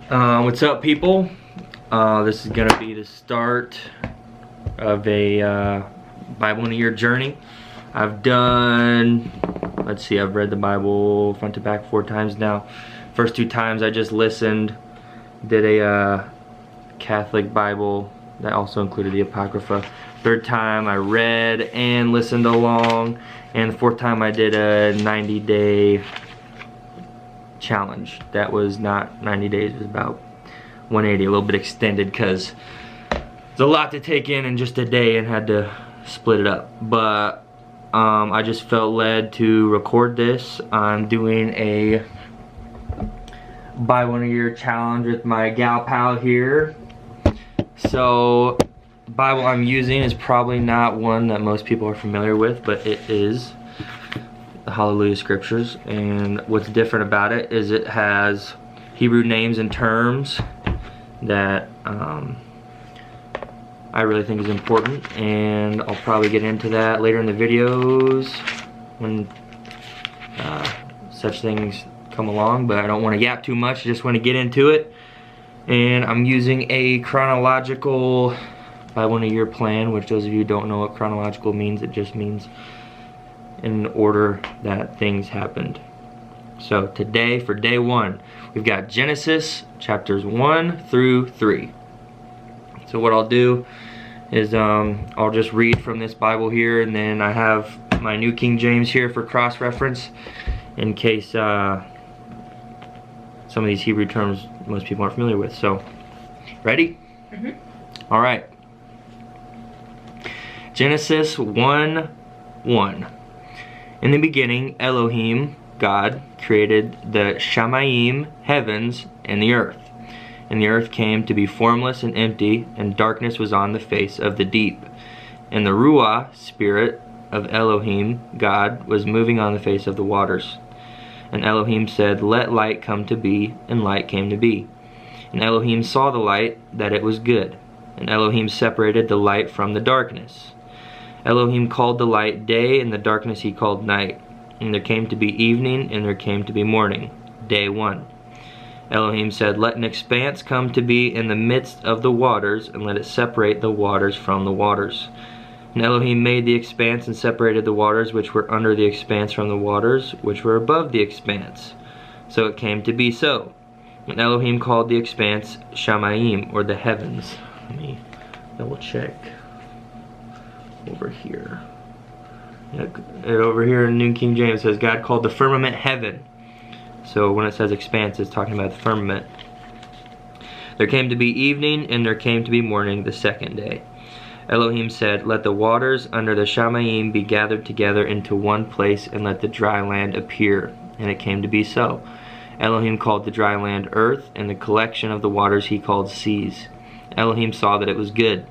What's up, people? This is gonna be the start of a Bible in a year journey. I've done, I've read the Bible front to back 4 times now. First 2 times I just listened, did a Catholic Bible that also included the Apocrypha. 3rd time I read and listened along, and the 4th time I did a 90-day challenge. That was not 90 days, it was about 180, a little bit extended because it's a lot to take in just a day and had to split it up. But I just felt led to record this. I'm doing a Bible in a year challenge with my gal pal here. So Bible I'm using is probably not one that most people are familiar with, but it is the HalleluYah scriptures. And what's different about it is it has Hebrew names and terms that I really think is important, and I'll probably get into that later in the videos when such things come along, but I don't want to yap too much, just want to get into it. And I'm using a chronological Bible in a year plan, which those of you who don't know what chronological means, it just means in order that things happened. So today, for day 1, we've got Genesis chapters 1 through 3. So what I'll do is I'll just read from this Bible here, and then I have my New King James here for cross-reference in case some of these Hebrew terms most people aren't familiar with. So, ready? Mm-hmm. All right. Genesis 1:1. In the beginning, Elohim, God, created the Shamayim, heavens, and the earth. And the earth came to be formless and empty, and darkness was on the face of the deep. And the Ruah, spirit of Elohim, God, was moving on the face of the waters. And Elohim said, "Let light come to be," and light came to be. And Elohim saw the light, that it was good. And Elohim separated the light from the darkness. Elohim called the light day, and the darkness he called night. And there came to be evening, and there came to be morning. Day 1. Elohim said, "Let an expanse come to be in the midst of the waters, and let it separate the waters from the waters." And Elohim made the expanse and separated the waters which were under the expanse from the waters which were above the expanse. So it came to be so. And Elohim called the expanse Shamayim, or the heavens. Let me double check over here. Over here in New King James it says God called the firmament heaven. So when it says expanse, it's talking about the firmament. There came to be evening, and there came to be morning the 2nd day. Elohim said, "Let the waters under the Shamayim be gathered together into one place, and let the dry land appear." And it came to be so. Elohim called the dry land earth, and the collection of the waters he called seas. Elohim saw that it was good.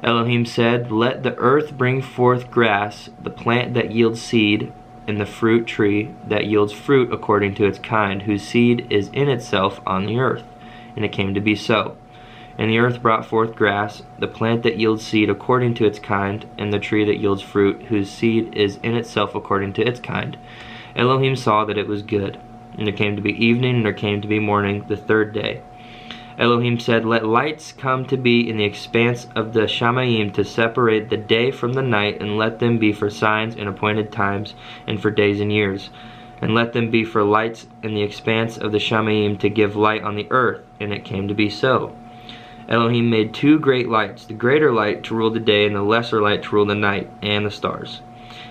Elohim said, "Let the earth bring forth grass, the plant that yields seed, and the fruit tree that yields fruit according to its kind, whose seed is in itself on the earth." And it came to be so. And the earth brought forth grass, the plant that yields seed according to its kind, and the tree that yields fruit, whose seed is in itself according to its kind. Elohim saw that it was good. And there came to be evening, and there came to be morning the 3rd day. Elohim said, "Let lights come to be in the expanse of the Shamayim to separate the day from the night, and let them be for signs and appointed times, and for days and years. And let them be for lights in the expanse of the Shamayim to give light on the earth." And it came to be so. Elohim made 2 great lights, the greater light to rule the day, and the lesser light to rule the night, and the stars.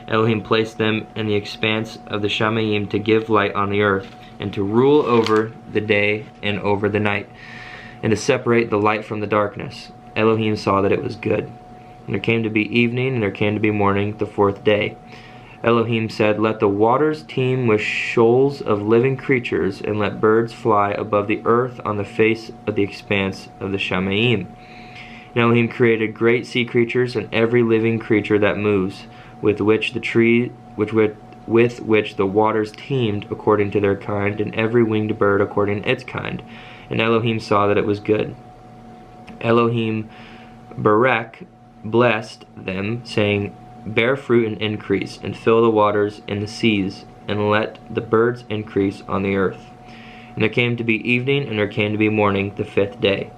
Elohim placed them in the expanse of the Shamayim to give light on the earth, and to rule over the day and over the night, and to separate the light from the darkness. Elohim saw that it was good. And there came to be evening, and there came to be morning the 4th day. Elohim said, "Let the waters teem with shoals of living creatures, and let birds fly above the earth on the face of the expanse of the Shamayim." And Elohim created great sea creatures, and every living creature that moves, with which the waters teemed according to their kind, and every winged bird according to its kind. And Elohim saw that it was good. Elohim Barak blessed them, saying, "Bear fruit and increase, and fill the waters in the seas, and let the birds increase on the earth." And there came to be evening, and there came to be morning, the 5th day.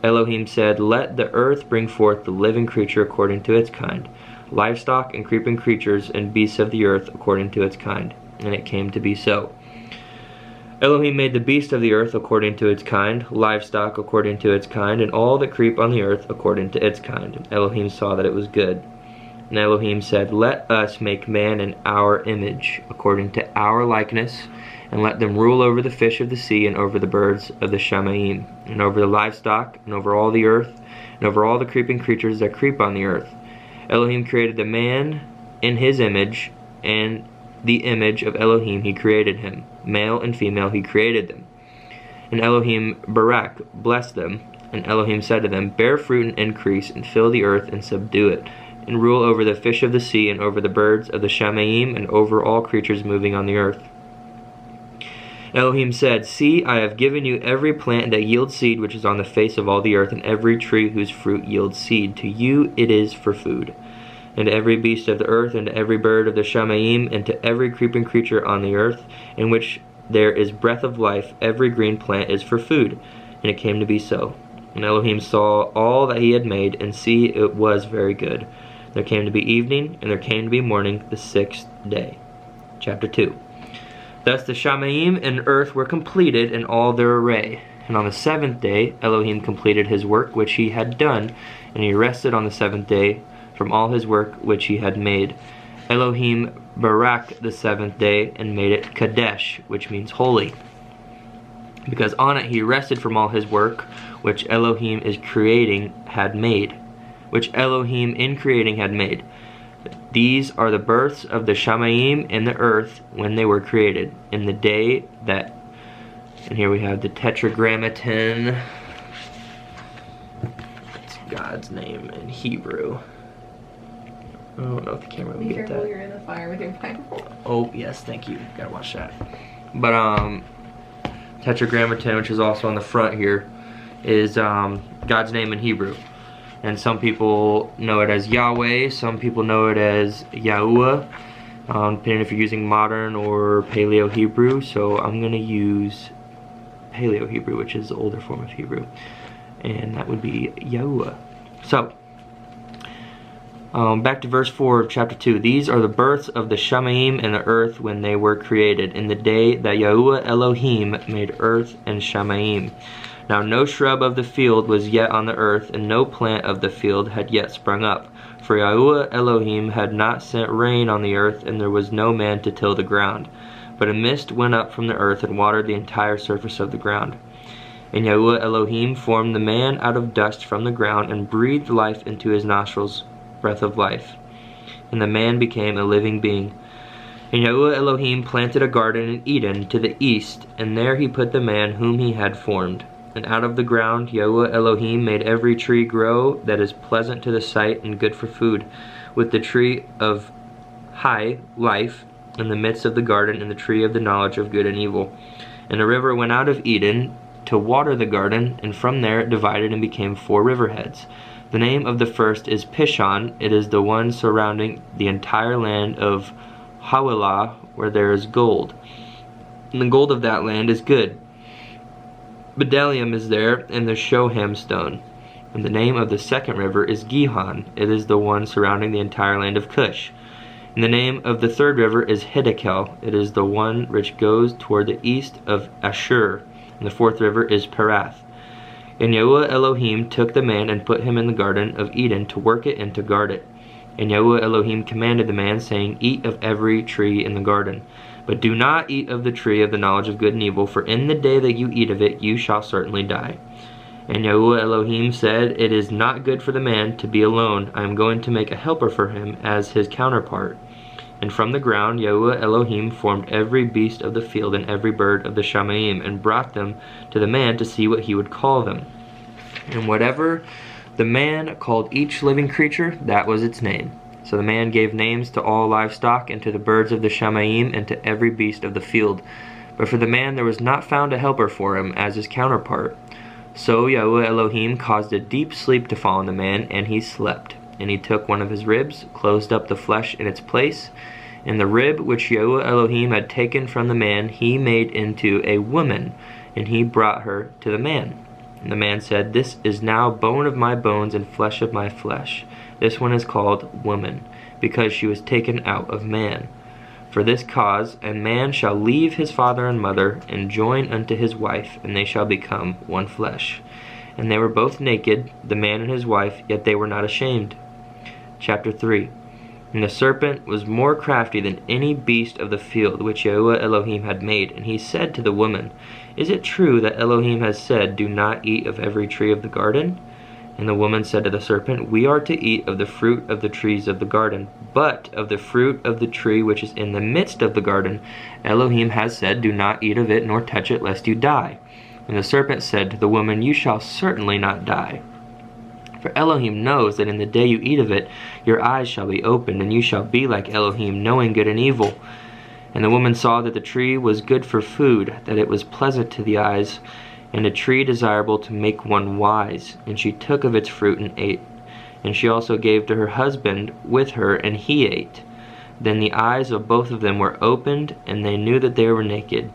Elohim said, Let the earth bring forth the living creature according to its kind, livestock and creeping creatures and beasts of the earth according to its kind. And it came to be so. Elohim made the beast of the earth according to its kind, livestock according to its kind, and all that creep on the earth according to its kind. And Elohim saw that it was good. And Elohim said, Let us make man in our image, according to our likeness, and let them rule over the fish of the sea, and over the birds of the Shamayim, and over the livestock, and over all the earth, and over all the creeping creatures that creep on the earth. Elohim created the man in his image, and the image of Elohim he created him. Male and female he created them. And Elohim Barak blessed them, and Elohim said to them, Bear fruit and increase, and fill the earth and subdue it, and rule over the fish of the sea, and over the birds of the Shamayim, and over all creatures moving on the earth. Elohim said, See, I have given you every plant that yields seed which is on the face of all the earth, and every tree whose fruit yields seed. To you it is for food. And to every beast of the earth, and to every bird of the Shamayim, and to every creeping creature on the earth, in which there is breath of life, every green plant is for food. And it came to be so. And Elohim saw all that he had made, and see, it was very good. There came to be evening, and there came to be morning, the 6th day. Chapter 2. Thus the Shamayim and earth were completed in all their array. And on the 7th day Elohim completed his work which he had done, and he rested on the 7th day from all his work which he had made. Elohim barak the 7th day, and made it Kadesh, which means holy, because on it he rested from all his work which Elohim is creating had made, which Elohim in creating had made. These are the births of the Shamayim in the earth when they were created, in the day that, and here we have the Tetragrammaton, it's God's name in Hebrew. I don't know if the camera will get that. Be careful, you're in the fire with your Bible. Oh, yes, thank you. Gotta watch that. But, Tetragrammaton, which is also on the front here, is God's name in Hebrew. And some people know it as Yahweh, some people know it as Yahuwah, depending if you're using modern or Paleo Hebrew. So I'm going to use Paleo Hebrew, which is the older form of Hebrew, and that would be Yahuwah. So, back to verse 4 of chapter 2. These are the births of the Shamayim and the earth when they were created, in the day that Yahuwah Elohim made earth and Shamayim. Now no shrub of the field was yet on the earth, and no plant of the field had yet sprung up. For Yahuwah Elohim had not sent rain on the earth, and there was no man to till the ground. But a mist went up from the earth and watered the entire surface of the ground. And Yahuwah Elohim formed the man out of dust from the ground, and breathed life into his nostrils, breath of life. And the man became a living being. And Yahuwah Elohim planted a garden in Eden to the east, and there he put the man whom he had formed. And out of the ground Yahuwah Elohim made every tree grow that is pleasant to the sight and good for food, with the tree of high life in the midst of the garden, and the tree of the knowledge of good and evil. And a river went out of Eden to water the garden, and from there it divided and became 4 riverheads. The name of the first is Pishon. It is the one surrounding the entire land of HalleluYah, where there is gold. And the gold of that land is good. Bdellium is there, and the Shoham stone. And the name of the second river is Gihon. It is the one surrounding the entire land of Cush. And the name of the third river is Hiddekel. It is the one which goes toward the east of Ashur. And the fourth river is Perath. And Yahuwah Elohim took the man and put him in the garden of Eden to work it and to guard it. And Yahuwah Elohim commanded the man, saying, Eat of every tree in the garden, but do not eat of the tree of the knowledge of good and evil, for in the day that you eat of it you shall certainly die. And Yahuwah Elohim said, It is not good for the man to be alone. I am going to make a helper for him as his counterpart. And from the ground Yahuwah Elohim formed every beast of the field and every bird of the Shamayim, and brought them to the man to see what he would call them. And whatever the man called each living creature, that was its name. So the man gave names to all livestock, and to the birds of the Shamayim, and to every beast of the field. But for the man there was not found a helper for him as his counterpart. So Yahuwah Elohim caused a deep sleep to fall on the man, and he slept. And he took one of his ribs, closed up the flesh in its place, And the rib which Yahuwah Elohim had taken from the man, he made into a woman, and he brought her to the man. And the man said, This is now bone of my bones and flesh of my flesh. This one is called woman, because she was taken out of man. For this cause a man shall leave his father and mother, and join unto his wife, and they shall become one flesh. And they were both naked, the man and his wife, yet they were not ashamed. Chapter 3. And the serpent was more crafty than any beast of the field which Yahuwah Elohim had made. And he said to the woman, Is it true that Elohim has said, Do not eat of every tree of the garden? And the woman said to the serpent, We are to eat of the fruit of the trees of the garden. But of the fruit of the tree which is in the midst of the garden, Elohim has said, Do not eat of it, nor touch it, lest you die. And the serpent said to the woman, You shall certainly not die. For Elohim knows that in the day you eat of it, your eyes shall be opened, and you shall be like Elohim, knowing good and evil. And the woman saw that the tree was good for food, that it was pleasant to the eyes, and a tree desirable to make one wise. And she took of its fruit and ate. And she also gave to her husband with her, and he ate. Then the eyes of both of them were opened, and they knew that they were naked.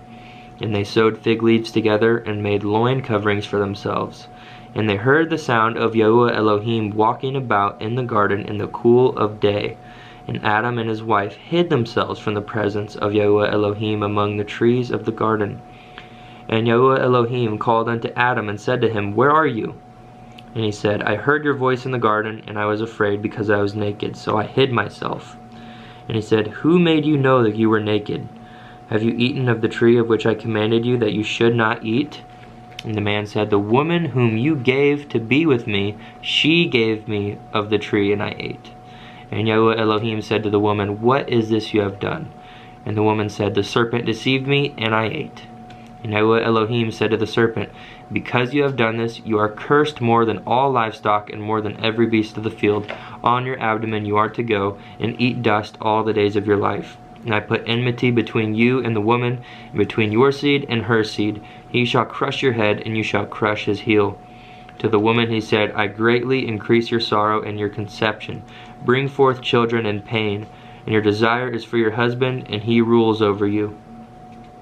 And they sewed fig leaves together, and made loin coverings for themselves. And they heard the sound of Yahuwah Elohim walking about in the garden in the cool of day. And Adam and his wife hid themselves from the presence of Yahuwah Elohim among the trees of the garden. And Yahuwah Elohim called unto Adam and said to him, Where are you? And he said, I heard your voice in the garden, and I was afraid because I was naked, so I hid myself. And he said, Who made you know that you were naked? Have you eaten of the tree of which I commanded you that you should not eat? And the man said, The woman whom you gave to be with me, she gave me of the tree, and I ate. And Yahuwah Elohim said to the woman, What is this you have done? And the woman said, The serpent deceived me, and I ate. And Yahuwah Elohim said to the serpent, Because you have done this, you are cursed more than all livestock, and more than every beast of the field. On your abdomen you are to go, and eat dust all the days of your life. And I put enmity between you and the woman, and between your seed and her seed. He shall crush your head, and you shall crush his heel. To the woman he said, I greatly increase your sorrow and your conception. Bring forth children in pain, and your desire is for your husband, and he rules over you.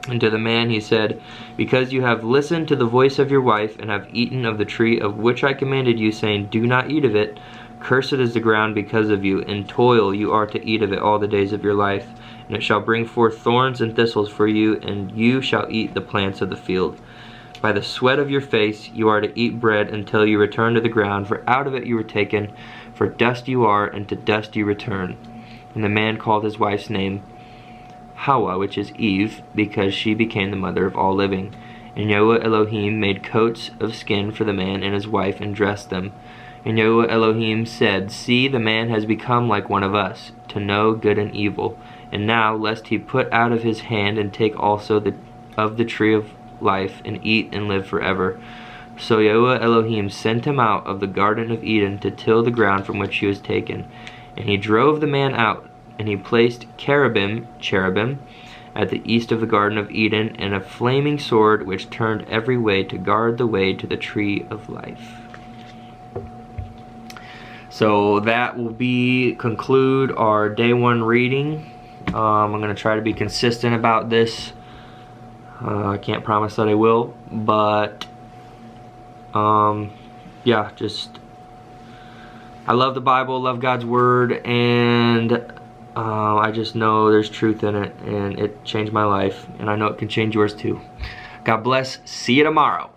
And to the man he said, Because you have listened to the voice of your wife, and have eaten of the tree of which I commanded you, saying, Do not eat of it, cursed is the ground because of you. In toil you are to eat of it all the days of your life. And it shall bring forth thorns and thistles for you, and you shall eat the plants of the field. By the sweat of your face you are to eat bread until you return to the ground, for out of it you were taken, for dust you are, and to dust you return. And the man called his wife's name Hawa, which is Eve, because she became the mother of all living. And Yahuwah Elohim made coats of skin for the man and his wife, and dressed them. And Yahuwah Elohim said, See, the man has become like one of us, to know good and evil. And now, lest he put out of his hand and take also of the tree of life, and eat and live forever. So Yahuwah Elohim sent him out of the Garden of Eden to till the ground from which he was taken. And he drove the man out, and he placed cherubim, at the east of the Garden of Eden, and a flaming sword which turned every way to guard the way to the tree of life. So that will conclude our day 1 reading. I'm going to try to be consistent about this. I can't promise that I will, but yeah, I love the Bible, love God's Word, and I just know there's truth in it, and it changed my life, and I know it can change yours too. God bless. See you tomorrow.